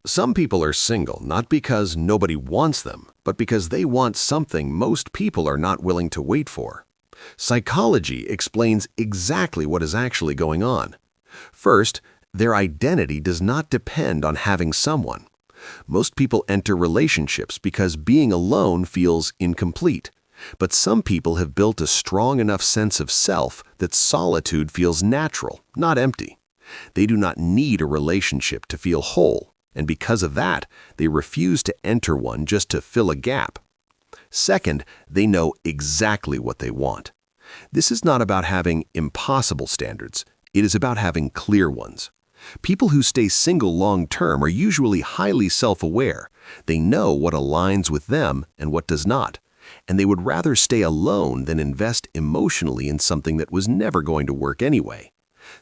Some people are single not because nobody wants them, but because they want something most people are not willing to wait for. Psychology explains exactly what is actually going on. First, their identity does not depend on having someone. Most people enter relationships because being alone feels incomplete. But some people have built a strong enough sense of self that solitude feels natural, not empty. They do not need a relationship to feel whole, and because of that, they refuse to enter one just to fill a gap. Second, they know exactly what they want. This is not about having impossible standards. It is about having clear ones. People who stay single long-term are usually highly self-aware. They know what aligns with them and what does not, and they would rather stay alone than invest emotionally in something that was never going to work anyway.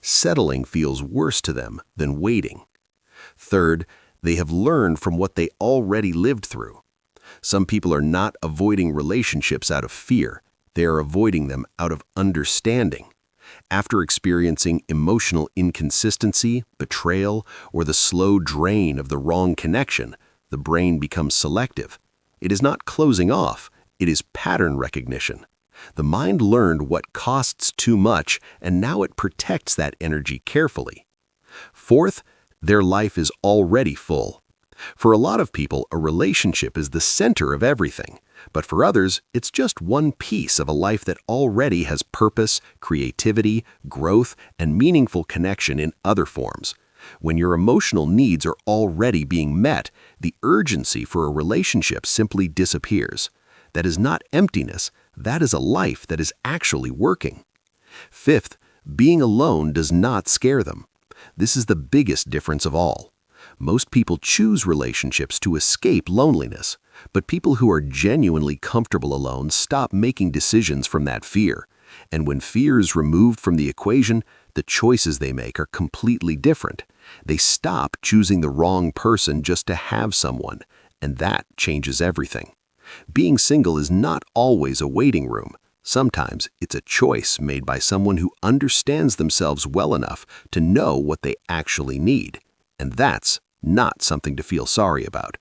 Settling feels worse to them than waiting. Third, they have learned from what they already lived through. Some people are not avoiding relationships out of fear. They are avoiding them out of understanding. After experiencing emotional inconsistency, betrayal, or the slow drain of the wrong connection, the brain becomes selective. It is not closing off, it is pattern recognition. The mind learned what costs too much, and now it protects that energy carefully. Fourth, their life is already full. For a lot of people, a relationship is the center of everything, but for others, it's just one piece of a life that already has purpose, creativity, growth, and meaningful connection in other forms. When your emotional needs are already being met, the urgency for a relationship simply disappears. That is not emptiness, that is a life that is actually working. Fifth, being alone does not scare them. This is the biggest difference of all. Most people choose relationships to escape loneliness, but people who are genuinely comfortable alone stop making decisions from that fear. And when fear is removed from the equation, the choices they make are completely different. They stop choosing the wrong person just to have someone, and that changes everything. Being single is not always a waiting room. Sometimes it's a choice made by someone who understands themselves well enough to know what they actually need. And that's not something to feel sorry about.